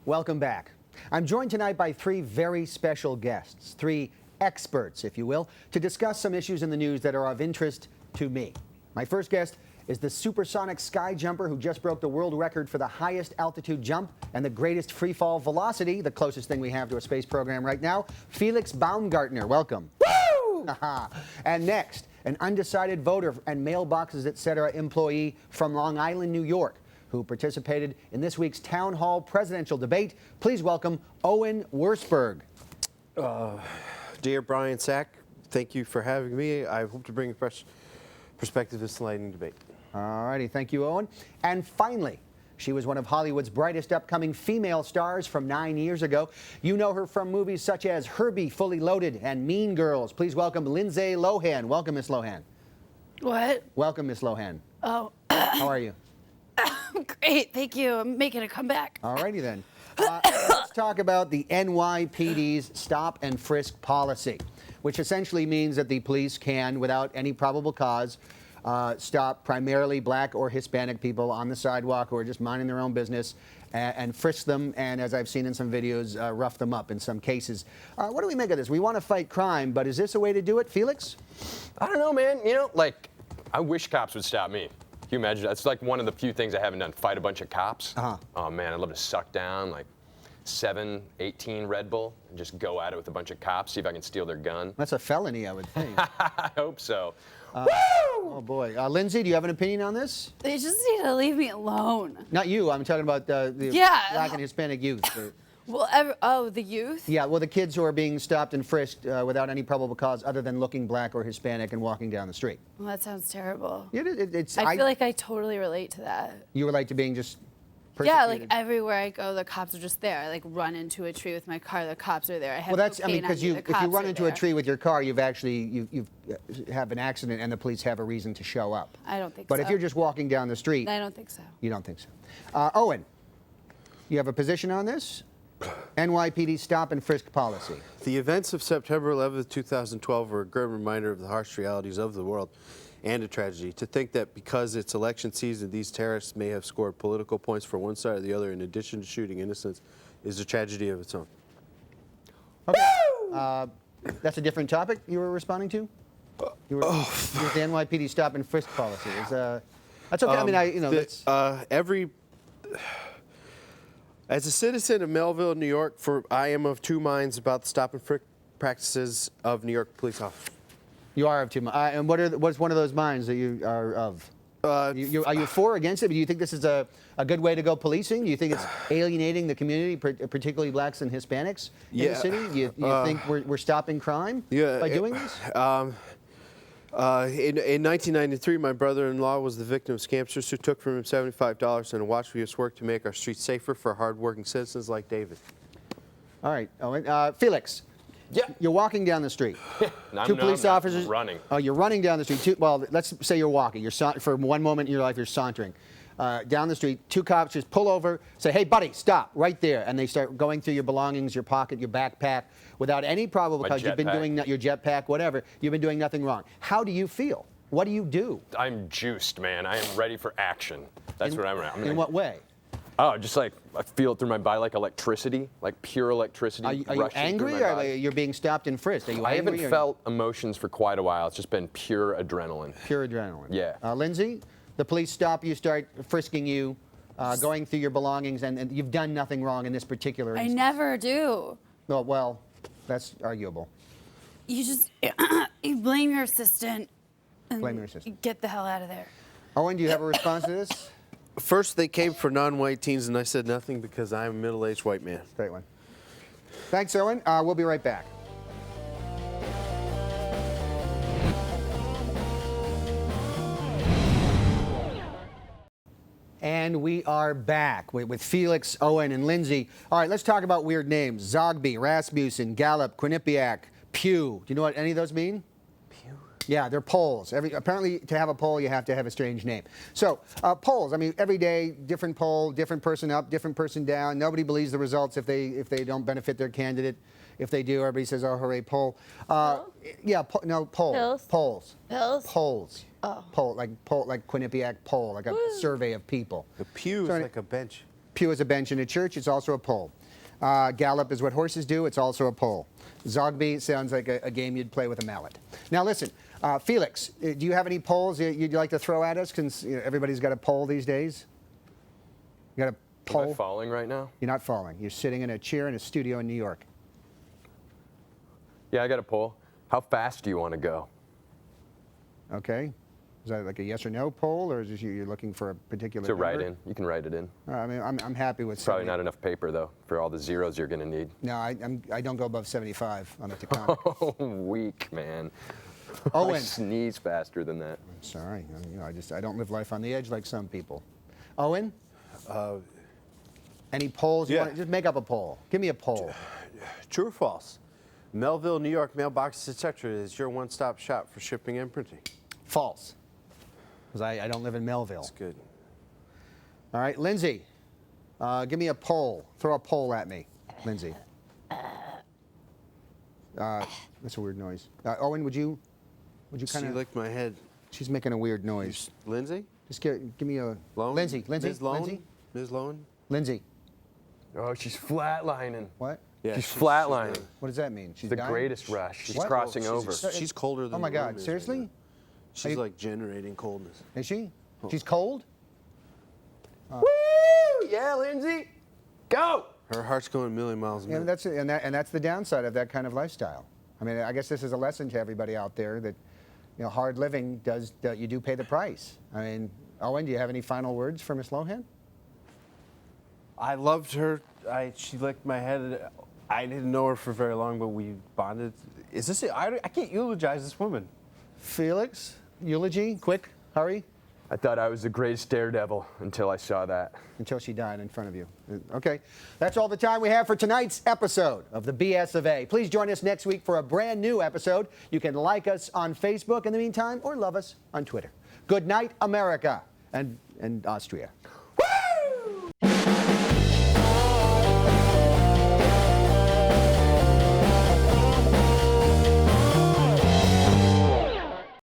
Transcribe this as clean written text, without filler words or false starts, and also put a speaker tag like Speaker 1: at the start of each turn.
Speaker 1: Welcome back. I'm joined tonight by three very special guests, three experts, if you will, to discuss some issues in the news that are of interest to me. My first guest is the supersonic sky jumper who just broke the world record for the highest altitude jump and the greatest free fall velocity, the closest thing we have to a space program right now, Felix Baumgartner. Welcome. Woo! And next, an undecided voter and mailboxes, etc. employee from Long Island, New York, who participated in this week's town hall presidential debate. Please welcome Owen Wurzburg.
Speaker 2: Dear Brian Sack, thank you for having me. I hope to bring a fresh perspective to this enlightening debate.
Speaker 1: All righty, thank you, Owen. And finally, she was one of Hollywood's brightest upcoming female stars from 9 years ago. You know her from movies such as Herbie, Fully Loaded, and Mean Girls. Please welcome Lindsay Lohan. Welcome, Miss Lohan.
Speaker 3: What?
Speaker 1: Welcome, Miss Lohan.
Speaker 3: Oh.
Speaker 1: How are you?
Speaker 3: Great, thank you. I'm making a comeback.
Speaker 1: All righty then. Let's talk about the NYPD's stop and frisk policy, which essentially means that the police can, without any probable cause, stop primarily black or Hispanic people on the sidewalk who are just minding their own business and frisk them, and as I've seen in some videos, rough them up in some cases. What do we make of this? We want to fight crime, but is this a way to do it, Felix?
Speaker 4: I don't know, man. You know, like, I wish cops would stop me. Can you imagine? That's like one of the few things I haven't done, fight a bunch of cops. Oh, man, I'd love to suck down like 7, 18 Red Bull and just go at it with a bunch of cops, see if I can steal their gun.
Speaker 1: That's a felony, I would think.
Speaker 4: I hope so. Woo!
Speaker 1: Oh, boy. Lindsay, do you have an opinion on this?
Speaker 3: They just need to leave me alone.
Speaker 1: Not you. I'm talking about the black and Hispanic youth.
Speaker 3: Well, the youth?
Speaker 1: Yeah, well, the kids who are being stopped and frisked without any probable cause other than looking black or Hispanic and walking down the street.
Speaker 3: Well, that sounds terrible.
Speaker 1: Yeah,
Speaker 3: I feel like I totally relate to that.
Speaker 1: You relate to being just persecuted?
Speaker 3: Yeah, like everywhere I go, the cops are just there. I like run into a tree with my car, the cops are there. I have
Speaker 1: because if you run into a tree with your car, you've actually you have an accident and the police have a reason to show up.
Speaker 3: I don't think so.
Speaker 1: But if you're just walking down the street,
Speaker 3: I don't think so.
Speaker 1: You don't think so. Owen, you have a position on this? NYPD stop and frisk policy.
Speaker 2: The events of September 11th, 2012 were a grim reminder of the harsh realities of the world and a tragedy. To think that because it's election season, these terrorists may have scored political points for one side or the other in addition to shooting innocents is a tragedy of its own.
Speaker 1: Okay. That's a different topic you were responding to? You were the NYPD stop and frisk policy. That's okay. I mean,
Speaker 2: As a citizen of Melville, New York, I am of two minds about the stop and frisk practices of New York police officers.
Speaker 1: You are of two minds. And what's one of those minds that you are of? Are you for or against it? Do you think this is a good way to go policing? Do you think it's alienating the community, particularly blacks and Hispanics in the city? Do you think we're stopping crime by doing this?
Speaker 2: In 1993, my brother-in-law was the victim of scammers who took from him $75 and watched us work to make our streets safer for hard-working citizens like David.
Speaker 1: All right, Owen. Felix,
Speaker 4: yeah,
Speaker 1: you're walking down the street. Two police officers.
Speaker 4: Running.
Speaker 1: Oh, you're running down the street. Well, let's say you're walking. For one moment in your life, you're sauntering down the street. Two cops just pull over, say, "Hey, buddy, stop!" right there, and they start going through your belongings, your pocket, your backpack, without any probable cause. You've been doing your jetpack, whatever. You've been doing nothing wrong. How do you feel? What do you do?
Speaker 4: I'm juiced, man. I am ready for action. That's what I'm at.
Speaker 1: In what way?
Speaker 4: Oh, just like I feel it through my body, like electricity, like pure electricity.
Speaker 1: Are you angry, or you're being stopped and frisked? Are you
Speaker 4: I
Speaker 1: angry?
Speaker 4: haven't felt emotions for quite a while. It's just been pure adrenaline.
Speaker 1: Pure adrenaline.
Speaker 4: Yeah.
Speaker 1: Lindsay, the police stop you, start frisking you, going through your belongings, and you've done nothing wrong in this particular instance.
Speaker 3: I never do.
Speaker 1: Oh, well, that's arguable.
Speaker 3: You just you blame your assistant. And
Speaker 1: blame your assistant.
Speaker 3: Get the hell out of there.
Speaker 1: Owen, do you have a response to this?
Speaker 2: First, they came for non-white teens, and I said nothing because I'm a middle-aged white man.
Speaker 1: Great one. Thanks, Owen. We'll be right back. And we are back with Felix, Owen, and Lindsay. All right, let's talk about weird names. Zogby, Rasmussen, Gallup, Quinnipiac, Pew. Do you know what any of those mean?
Speaker 2: Pew?
Speaker 1: Yeah, they're polls. Apparently, to have a poll, you have to have a strange name. So, polls. I mean, every day, different poll, different person up, different person down. Nobody believes the results if they don't benefit their candidate. If they do, everybody says, "Oh, hooray, poll." Yeah, no, poll.
Speaker 3: Pills?
Speaker 1: Polls.
Speaker 3: Pills?
Speaker 1: Polls.
Speaker 3: Oh.
Speaker 1: Poll, like Quinnipiac poll, like a survey of people.
Speaker 2: The pew is like a bench.
Speaker 1: pew is a bench in a church. It's also a pole. Gallop is what horses do. It's also a pole. Zogby sounds like a game you'd play with a mallet. Now listen, Felix, do you have any polls you'd like to throw at us? Because everybody's got a poll these days. You got a poll?
Speaker 4: Am I falling right now?
Speaker 1: You're not falling. You're sitting in a chair in a studio in New York.
Speaker 4: Yeah, I got a poll. How fast do you want to go?
Speaker 1: Okay. Is that like a yes or no poll, or is this you're looking for a particular
Speaker 4: It's a
Speaker 1: number?
Speaker 4: write-in. You can write it in.
Speaker 1: I mean, I'm happy with
Speaker 4: Probably
Speaker 1: 70.
Speaker 4: not enough paper, though, for all the zeros you're going to need.
Speaker 1: No, I don't go above 75 on the Taconic.
Speaker 4: Oh, weak, man.
Speaker 1: Owen.
Speaker 4: I sneeze faster than that.
Speaker 1: Sorry, I don't live life on the edge like some people. Owen? Any polls?
Speaker 2: Yeah.
Speaker 1: Just make up a poll. Give me a poll.
Speaker 2: True or false? Melville, New York, mailboxes, etc. is your one-stop shop for shipping and printing.
Speaker 1: False. Because I don't live in Melville.
Speaker 2: That's good.
Speaker 1: All right, Lindsay, give me a poll. Throw a poll at me, Lindsay. That's a weird noise. Owen, would you kind
Speaker 2: She
Speaker 1: of?
Speaker 2: licked my head.
Speaker 1: She's making a weird noise.
Speaker 2: Lindsay?
Speaker 1: Just give me a.
Speaker 2: Lohan?
Speaker 1: Lindsay,
Speaker 2: Ms. Lohan?
Speaker 1: Lindsay,
Speaker 2: Ms. Lohan?
Speaker 1: Lindsay.
Speaker 4: Oh, she's flatlining.
Speaker 1: What?
Speaker 2: Yeah,
Speaker 4: She's flatlining.
Speaker 1: What does that mean? She's
Speaker 4: The
Speaker 1: dying?
Speaker 4: greatest rush. She's
Speaker 1: What?
Speaker 4: crossing over.
Speaker 2: She's colder than
Speaker 1: Oh my
Speaker 2: the room
Speaker 1: God!
Speaker 2: is
Speaker 1: Seriously?
Speaker 2: right now. She's like generating coldness.
Speaker 1: Is she? She's cold?
Speaker 4: Woo! Yeah, Lindsay. Go!
Speaker 2: Her heart's going a million miles a
Speaker 1: Yeah,
Speaker 2: minute.
Speaker 1: that's the downside of that kind of lifestyle. I mean, I guess this is a lesson to everybody out there that, hard living you do pay the price. I mean, Owen, do you have any final words for Miss Lohan?
Speaker 2: I loved her. She licked my head. I didn't know her for very long, but we bonded. Is this it? I can't eulogize this woman.
Speaker 1: Felix, eulogy, quick, hurry,
Speaker 4: I thought I was the greatest daredevil until I saw that.
Speaker 1: until she died in front of you. Okay, that's all the time we have for tonight's episode of the BS of A. Please join us next week for a brand new episode. You can like us on Facebook in the meantime or love us on Twitter. Good night, America and Austria.